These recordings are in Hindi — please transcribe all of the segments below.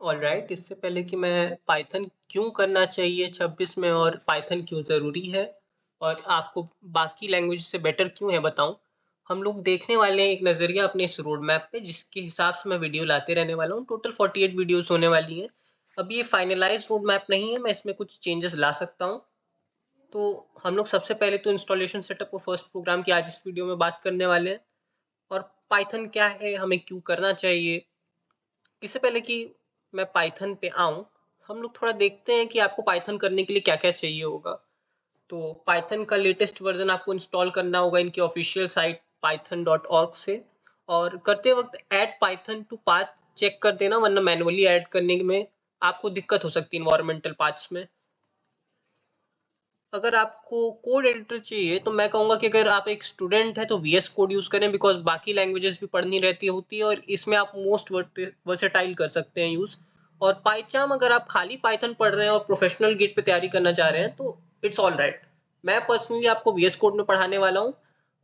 ऑलराइट, इससे पहले कि मैं पाइथन क्यों करना चाहिए 26 में और पाइथन क्यों ज़रूरी है और आपको बाकी लैंग्वेज से बेटर क्यों है बताऊं, हम लोग देखने वाले हैं एक नज़रिया अपने इस रोड मैप पे जिसके हिसाब से मैं वीडियो लाते रहने वाला हूँ। टोटल 48 वीडियोस होने वाली हैं। अभी ये फाइनलाइज रोड मैप नहीं है, मैं इसमें कुछ चेंजेस ला सकता हूँ। तो हम लोग सबसे पहले तो इंस्टॉलेशन सेटअप को फर्स्ट प्रोग्राम की आज इस वीडियो में बात करने वाले हैं और पाइथन क्या है, हमें क्यों करना चाहिए। इससे पहले कि मैं पाइथन पे आऊँ, हम लोग थोड़ा देखते हैं कि आपको पाइथन करने के लिए क्या-क्या चाहिए होगा। तो पाइथन का लेटेस्ट वर्ज़न आपको इंस्टॉल करना होगा इनकी ऑफ़िशियल साइट python.org से और करते वक़्त add Python to path check कर देना, वरना मैन्युअली ऐड करने में आपको दिक्कत हो सकती है एनवायरमेंटल पाथ्स में। अगर आपको कोड एडिटर चाहिए तो मैं कहूँगा कि अगर आप एक स्टूडेंट हैं तो वीएस कोड यूज़ करें, बिकॉज़ बाकी लैंग्वेजेस भी पढ़नी रहती होती है और इसमें आप मोस्ट वर्सेटाइल कर सकते हैं यूज़। और पाइचार्म अगर आप खाली पाइथन पढ़ रहे हैं और प्रोफेशनल गेट पे तैयारी करना चाह रहे हैं तो इट्स ऑलराइट। मैं पर्सनली आपको वीएस कोड में पढ़ाने वाला हूँ,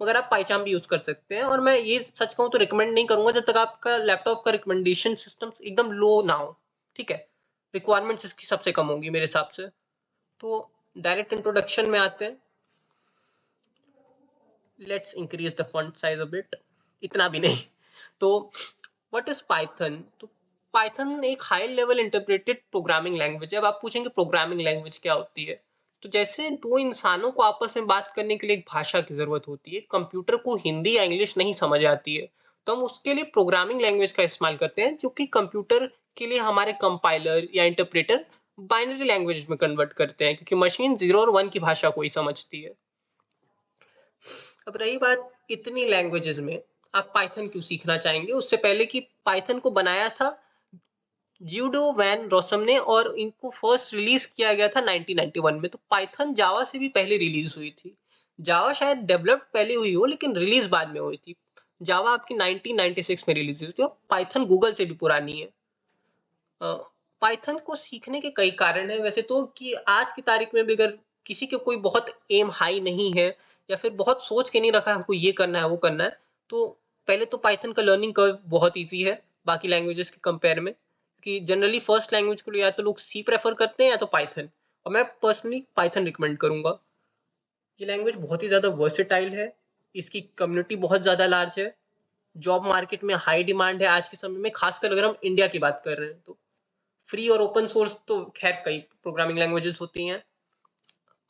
मगर आप पाइचार्म भी यूज़ कर सकते हैं और मैं ये सच कहूँ तो रिकमेंड नहीं करूँगा जब तक आपका लैपटॉप का रिकमेंडेशन सिस्टम एकदम लो ना हो, ठीक है? रिक्वायरमेंट्स इसकी सबसे कम होंगी मेरे हिसाब से। तो डायरेक्ट इंट्रोडक्शन में आते हैं। Let's increase the font size a bit, इतना भी नहीं। तो व्हाट इज पाइथन? तो पाइथन एक high level interpreted programming language है। अब आप पूछेंगे प्रोग्रामिंग लैंग्वेज क्या होती है, तो जैसे दो इंसानों को आपस में बात करने के लिए एक भाषा की जरूरत होती है, कंप्यूटर को हिंदी या इंग्लिश नहीं समझ आती है, तो हम उसके लिए प्रोग्रामिंग लैंग्वेज का इस्तेमाल करते हैं, जो कि कंप्यूटर के लिए हमारे कंपाइलर या इंटरप्रेटर बाइनरी लैंग्वेज में कन्वर्ट करते हैं, क्योंकि मशीन 0 और 1 की भाषा को ही समझती है। अब रही बात इतनी लैंग्वेजेस में आप पाइथन क्यों सीखना चाहेंगे, उससे पहले कि पाइथन को बनाया था ज्यूडो वैन रोसम ने और इनको फर्स्ट रिलीज किया गया था 1991 में। तो पाइथन जावा से भी पहले रिलीज हुई थी। जावा शायद डेवलप पहले हुई हो लेकिन रिलीज बाद में हुई थी। जावा आपकी 1996 में रिलीज हुई थी और पाइथन गूगल से भी पुरानी है। पाइथन को सीखने के कई कारण हैं वैसे तो, कि आज की तारीख में भी अगर किसी के कोई बहुत एम हाई नहीं है या फिर बहुत सोच के नहीं रखा है हमको ये करना है वो करना है, तो पहले तो पाइथन का लर्निंग कर्व बहुत इजी है बाकी लैंग्वेजेस के कंपेयर में, कि जनरली फर्स्ट लैंग्वेज के लिए या तो लोग सी प्रेफर करते हैं या तो पाइथन, और मैं पर्सनली पाइथन रिकमेंड करूंगा। ये लैंग्वेज बहुत ही ज़्यादा वर्सेटाइल है, इसकी कम्युनिटी बहुत ज़्यादा लार्ज है, जॉब मार्केट में हाई डिमांड है आज के समय में, खासकर अगर हम इंडिया की बात कर रहे हैं तो। फ्री और ओपन सोर्स तो खैर कई प्रोग्रामिंग लैंग्वेजेस होती हैं।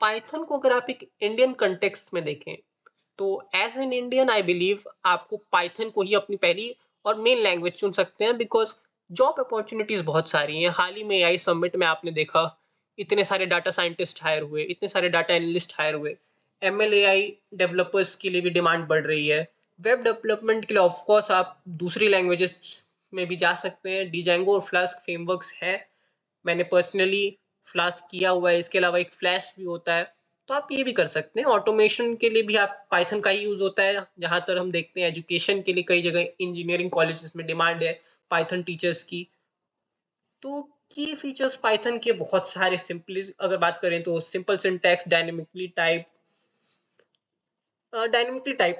पाइथन को अगर आप एक इंडियन कंटेक्स्ट में देखें तो as an Indian I believe आपको पाइथन को ही अपनी पहली और मेन लैंग्वेज चुन सकते हैं, बिकॉज जॉब अपॉर्चुनिटीज बहुत सारी हैं। हाल ही में एआई समिट में आपने देखा इतने सारे डाटा साइंटिस्ट हायर हुए, इतने सारे डाटा एनालिस्ट हायर हुए। एमएल एआई डेवलपर्स के लिए भी डिमांड बढ़ रही है। वेब डेवलपमेंट के लिए ऑफकोर्स आप दूसरी लैंग्वेजेस में भी जा सकते हैं। डिजांगो और फ्लास्क फ्रेमवर्क्स है, मैंने पर्सनली फ्लास्क किया हुआ है। इसके अलावा एक फ्लैश भी होता है, तो आप ये भी कर सकते हैं। ऑटोमेशन के लिए भी आप पाइथन का ही यूज होता है। जहां तक हम देखते हैं एजुकेशन के लिए कई जगह इंजीनियरिंग कॉलेजेस में डिमांड है पाइथन टीचर्स की। तो की फीचर्स पाइथन के बहुत सारे, सिंपली अगर बात करें तो सिंपल सिंटैक्स, डायनेमिकली टाइप,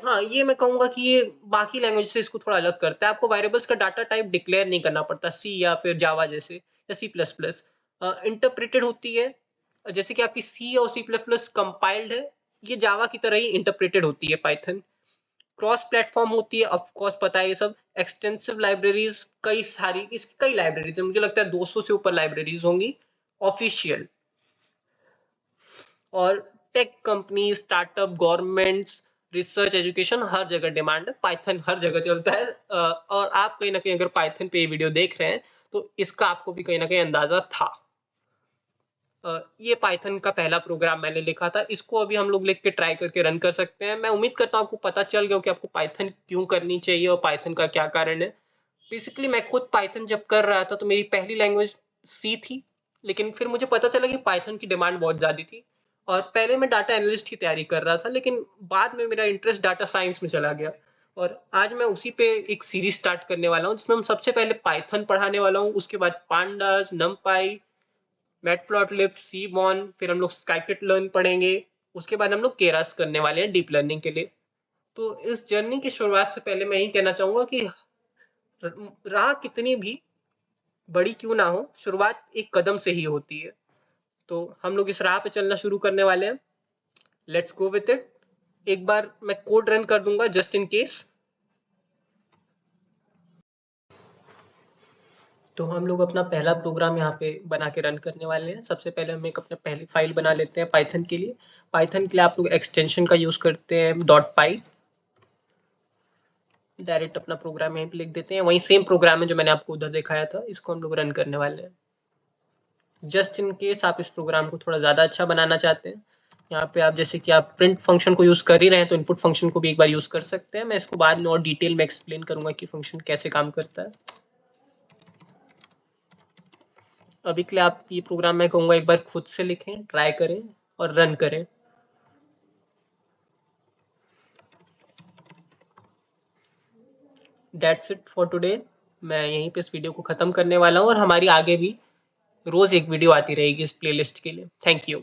हाँ ये मैं कहूंगा कि ये बाकी लैंग्वेज से इसको थोड़ा अलग करता है। आपको वेरिएबल्स का डाटा टाइप डिक्लेयर नहीं करना पड़ता सी या फिर जावा जैसे, या सी प्लस प्लस इंटरप्रेटेड होती है। जैसे कि आपकी सी और सी प्लस प्लस कंपाइल्ड है, ये जावा की तरह ही इंटरप्रेटेड होती है पाइथन। क्रॉस प्लेटफॉर्म होती है, ऑफ कोर्स पता है ये सब। एक्सटेंसिव लाइब्रेरीज कई सारी, इसकी कई लाइब्रेरीज है, मुझे लगता है 200 से ऊपर लाइब्रेरीज होंगी ऑफिशियल। और tech company, startup, governments, research, education, हर जगह डिमांड है। पाइथन हर जगह चलता है। और आप कहीं ना कहीं अगर पाइथन पे ये वीडियो देख रहे हैं तो इसका आपको भी कहीं ना कहीं अंदाजा था। ये पाइथन का पहला प्रोग्राम मैंने लिखा था, इसको अभी हम लोग लिख के ट्राई करके रन कर सकते हैं। मैं उम्मीद करता हूँ आपको पता चल गया कि आपको पाइथन क्यों करनी चाहिए और पाइथन का क्या कारण है। बेसिकली मैं खुद पाइथन जब कर रहा था तो मेरी पहली लैंग्वेज सी थी, लेकिन फिर मुझे पता चला कि पाइथन की डिमांड बहुत ज़्यादा थी। और पहले मैं डाटा एनालिस्ट की तैयारी कर रहा था, लेकिन बाद में मेरा इंटरेस्ट डाटा साइंस में चला गया और आज मैं उसी पे एक सीरीज स्टार्ट करने वाला हूँ जिसमें हम सबसे पहले पाइथन पढ़ाने वाला हूँ, उसके बाद पांडास, नमपाई, मैटप्लॉटलिब, सीबॉन, फिर हम लोग स्काइकिट लर्न पढ़ेंगे। उसके बाद हम लोग केरास करने वाले हैं डीप लर्निंग के लिए। तो इस जर्नी की शुरुआत से पहले मैं यही कहना चाहूंगा कि रहा कितनी भी, बड़ी क्यों ना हो, शुरुआत एक कदम से ही होती है। तो हम लोग इस राह पे चलना शुरू करने वाले हैं। Let's go with it. एक बार मैं कोड रन कर दूंगा जस्ट इन केस। तो हम लोग अपना पहला प्रोग्राम यहाँ पे बना के रन करने वाले हैं। सबसे पहले हम एक अपने पहली फाइल बना लेते हैं पाइथन के लिए। पाइथन के लिए आप लोग एक्सटेंशन का यूज करते हैं .py। डायरेक्ट अपना प्रोग्राम यहीं पे लिख देते हैं। वही सेम प्रोग्राम है जो मैंने आपको उधर दिखाया था, इसको हम लोग रन करने वाले हैं। जस्ट इन केस आप इस प्रोग्राम को थोड़ा ज़्यादा अच्छा बनाना चाहते हैं, यहाँ पे आप जैसे कि आप प्रिंट फंक्शन को यूज़ कर ही रहे हैं तो इनपुट फंक्शन को भी एक बार यूज़ कर सकते हैं। मैं इसको बाद में और डिटेल में एक्सप्लेन करूंगा कि फंक्शन कैसे काम करता है। अभी के लिए आप ये प्रोग्राम मैं कहूँगा एक बार खुद से लिखें, ट्राई करें और रन करें। That's it for today. मैं यहीं पे इस वीडियो को ख़त्म करने वाला हूँ और हमारी आगे भी रोज़ एक वीडियो आती रहेगी इस प्लेलिस्ट के लिए। Thank you.